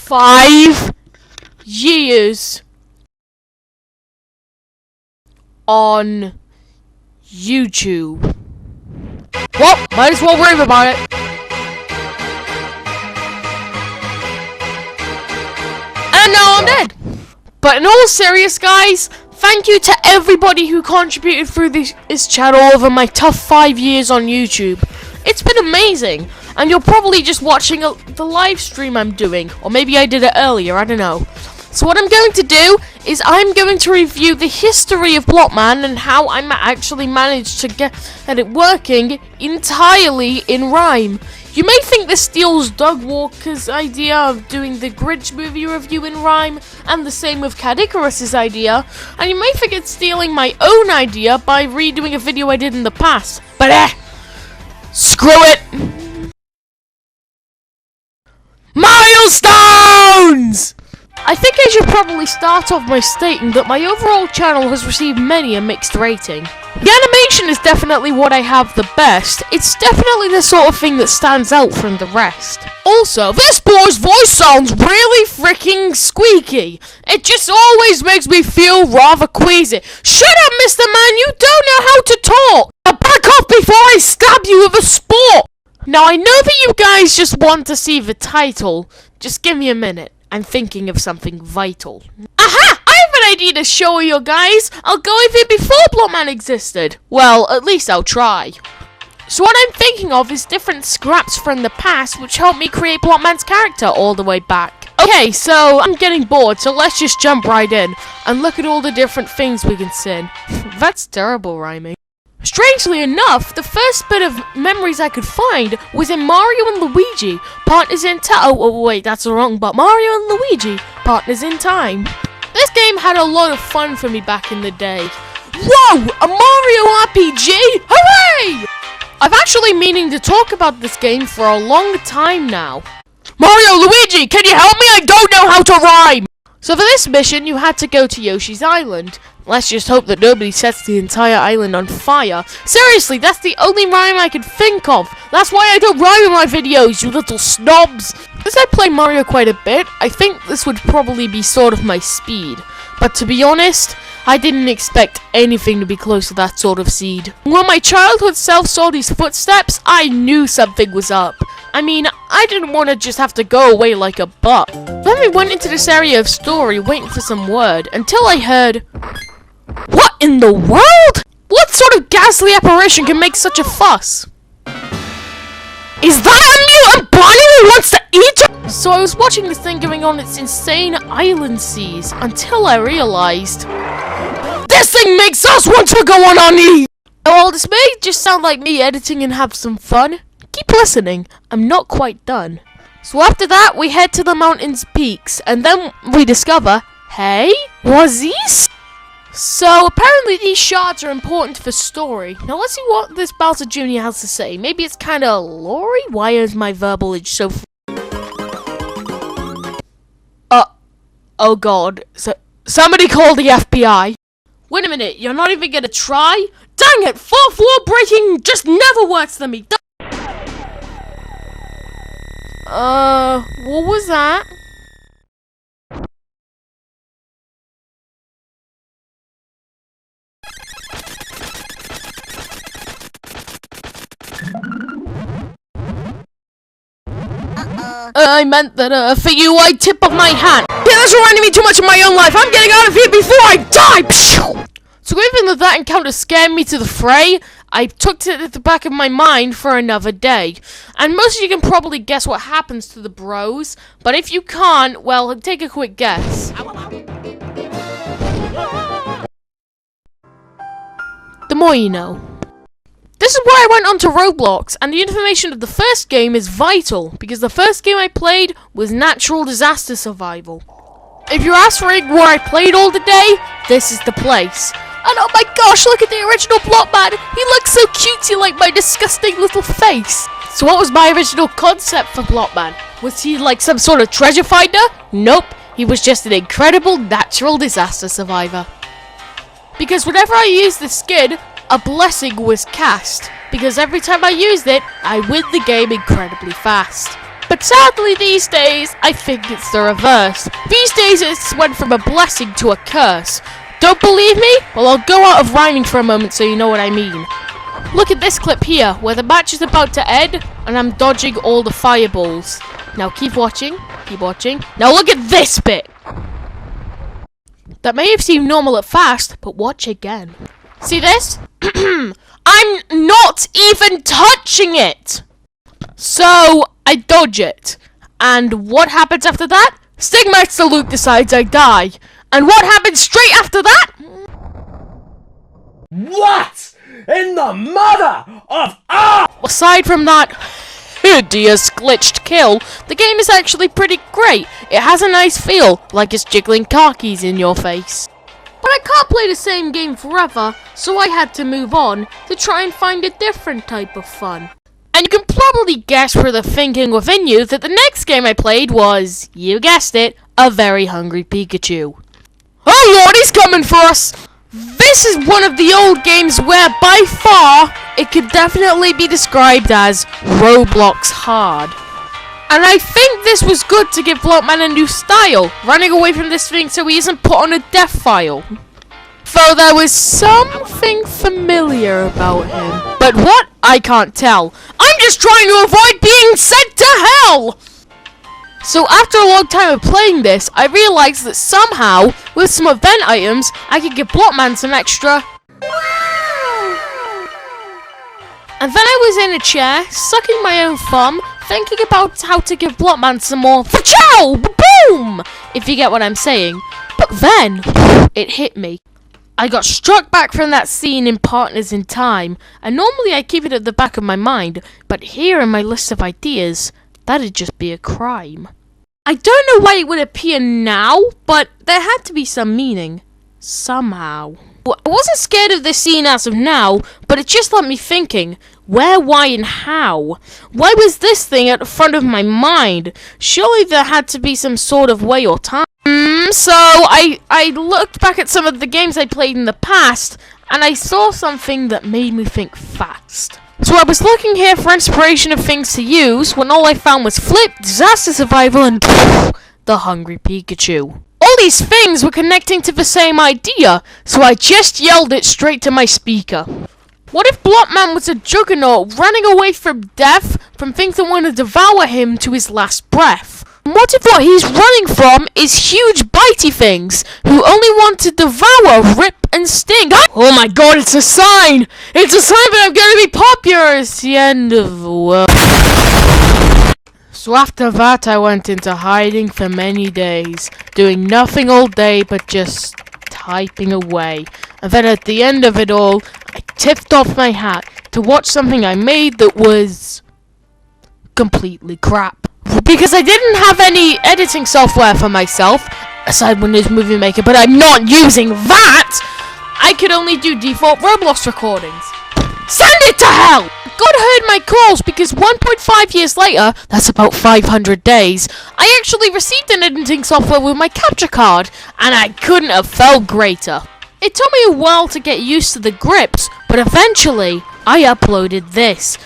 5 years on YouTube. Well, might as well rave about it. And now I'm dead. But in all seriousness, guys, thank you to everybody who contributed through this channel over my tough 5 years on YouTube. It's been amazing. And you're probably just watching the live stream I'm doing. Or maybe I did it earlier, I don't know. So what I'm going to do is I'm going to review the history of Blockman and how I actually managed to get it working entirely in rhyme. You may think this steals Doug Walker's idea of doing the Grinch movie review in rhyme, and the same with Cat Icarus's idea, and you may think it's stealing my own idea by redoing a video I did in the past. But screw it! Milestones! I think I should probably start off by stating that my overall channel has received many a mixed rating. The animation is definitely what I have the best. It's definitely the sort of thing that stands out from the rest. Also, this boy's voice sounds really freaking squeaky. It just always makes me feel rather queasy. Shut up, Mr. Man, you don't know how to talk! Now back off before I stab you with a sport! Now I know that you guys just want to see the title. Just give me a minute. I'm thinking of something vital. Aha! I have an idea to show you guys. I'll go with it before Blockman existed. Well, at least I'll try. So what I'm thinking of is different scraps from the past which helped me create Blockman's character all the way back. Okay, so I'm getting bored, so let's just jump right in and look at all the different things we can sing. That's terrible rhyming. Strangely enough, the first bit of memories I could find was in Mario and Luigi, Partners in Time. Oh, wait, that's wrong, but Mario and Luigi, Partners in Time. This game had a lot of fun for me back in the day. Whoa, a Mario RPG? Hooray! I've actually meaning to talk about this game for a long time now. Mario, Luigi, can you help me? I don't know how to rhyme! So for this mission, you had to go to Yoshi's Island. Let's just hope that nobody sets the entire island on fire. Seriously, that's the only rhyme I can think of. That's why I don't rhyme in my videos, you little snobs. Since I play Mario quite a bit, I think this would probably be sort of my speed. But to be honest, I didn't expect anything to be close to that sort of seed. When my childhood self saw these footsteps, I knew something was up. I mean, I didn't want to just have to go away like a butt. Then we went into this area of story waiting for some word, until I heard... What in the world? What sort of ghastly apparition can make such a fuss? Is that a mutant bunny who wants to eat you? So I was watching this thing going on its insane island seas until I realized... This thing makes us want to go on our knees! Well, this may just sound like me editing and have some fun. Keep listening, I'm not quite done. So after that, we head to the mountain's peaks, and then we discover... Hey, was these? So, apparently these shards are important to the story. Now let's see what this Bowser Jr. has to say. Maybe it's kinda lore-y? Why is my verbalage so oh god. So, somebody call the FBI. Wait a minute, you're not even gonna try? Dang it, fourth wall breaking just never works for me. What was that? I meant that, for you, I tip of my hat. Yeah, that's reminding me too much of my own life. I'm getting out of here before I die! So even though that encounter scared me to the fray, I took it at the back of my mind for another day. And most of you can probably guess what happens to the bros. But if you can't, well, take a quick guess. The more you know. This is where I went onto Roblox, and the information of the first game is vital, because the first game I played was Natural Disaster Survival. If you're asking where I played all the day, this is the place. And oh my gosh, look at the original Blockman! He looks so cutesy like my disgusting little face! So what was my original concept for Blockman? Was he like some sort of treasure finder? Nope, he was just an incredible natural disaster survivor. Because whenever I used the skin, a blessing was cast, because every time I used it, I win the game incredibly fast. But sadly these days, I think it's the reverse. These days it's went from a blessing to a curse. Don't believe me? Well, I'll go out of rhyming for a moment so you know what I mean. Look at this clip here, where the match is about to end, and I'm dodging all the fireballs. Now keep watching, keep watching. Now look at this bit! That may have seemed normal at first, but watch again. See this? I'm not even touching it! So, I dodge it. And what happens after that? Stigmaster Luke decides I die. And what happens straight after that? What in the mother of Aside from that hideous glitched kill, the game is actually pretty great. It has a nice feel, like it's jiggling car keys in your face. But I can't play the same game forever, so I had to move on to try and find a different type of fun. And you can probably guess through the thinking within you that the next game I played was, you guessed it, a very hungry Pikachu. Oh Lord, he's coming for us! This is one of the old games where, by far, it could definitely be described as Roblox hard. And I think this was good to give Blockman a new style, running away from this thing so he isn't put on a death file. Though there was something familiar about him. But what? I can't tell. I'm just trying to avoid being sent to hell! So after a long time of playing this, I realized that somehow, with some event items, I could give Blockman some extra... And then I was in a chair, sucking my own thumb, thinking about how to give Blockman some more CHAL! Boom! If you get what I'm saying. But then, it hit me. I got struck back from that scene in Partners in Time, and normally I keep it at the back of my mind, but here in my list of ideas, that'd just be a crime. I don't know why it would appear now, but there had to be some meaning. Somehow. I wasn't scared of this scene as of now, but it just left me thinking, where, why, and how? Why was this thing at the front of my mind? Surely there had to be some sort of way or time. So I looked back at some of the games I played in the past, and I saw something that made me think fast. So I was looking here for inspiration of things to use, when all I found was Flip, Disaster Survival, and the Hungry Pikachu. All these things were connecting to the same idea, so I just yelled it straight to my speaker. What if Blockman was a juggernaut running away from death, from things that want to devour him to his last breath? What if what he's running from is huge bitey things who only want to devour, rip, and sting? Oh my god, it's a sign! It's a sign that I'm gonna be popular! It's the end of the world. So after that, I went into hiding for many days, doing nothing all day but just typing away. And then at the end of it all, I tipped off my hat to watch something I made that was completely crap. Because I didn't have any editing software for myself, aside Windows Movie Maker, but I'm not using that! I could only do default Roblox recordings. Send it to hell! God heard my calls because 1.5 years later, that's about 500 days, I actually received an editing software with my capture card, and I couldn't have felt greater. It took me a while to get used to the grips, but eventually, I uploaded this.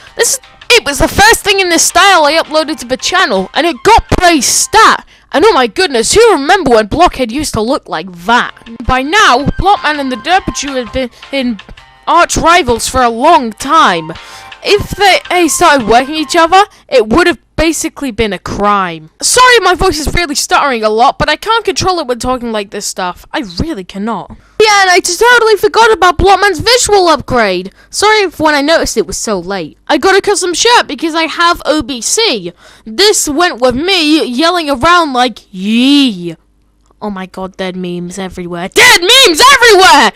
It was the first thing in this style I uploaded to the channel, and it got praise stat. And oh my goodness, who remember when Blockhead used to look like that? By now, Blockman and the Derpichu had been arch rivals for a long time. If they started working each other, it would have basically been a crime. Sorry my voice is really stuttering a lot, but I can't control it when talking like this stuff. I really cannot. Yeah, and I just totally forgot about Blockman's visual upgrade. Sorry if when I noticed it was so late. I got a custom shirt because I have OBC. This went with me yelling around like, yee. Oh my god, dead memes everywhere. Dead memes everywhere!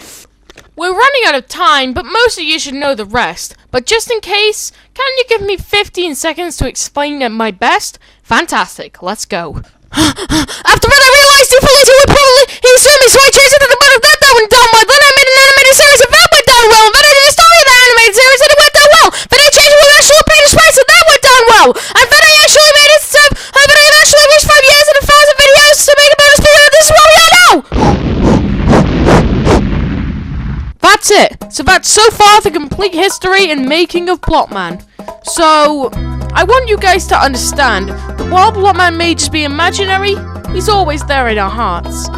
We're running out of time, but most of you should know the rest. But just in case, can you give me 15 seconds to explain at my best? Fantastic, let's go. After that, I realized he would probably sue me, so I changed it to the butt of that went down well. Then I made an animated series and that went down well. Then I did a story of that animated series and it went down well. Then I changed it with actual page of spice and that went down well. And then I actually made it so, but I actually reached 5 years and 1,000 videos to make a bonus video. This is what we are now. That's it. So that's so far the complete history and making of Blockman. So I want you guys to understand that while Blockman may just be imaginary, he's always there in our hearts.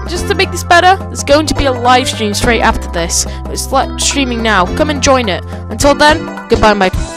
Just to make this better, there's going to be a live stream straight after this. It's streaming now. Come and join it. Until then, goodbye, mate.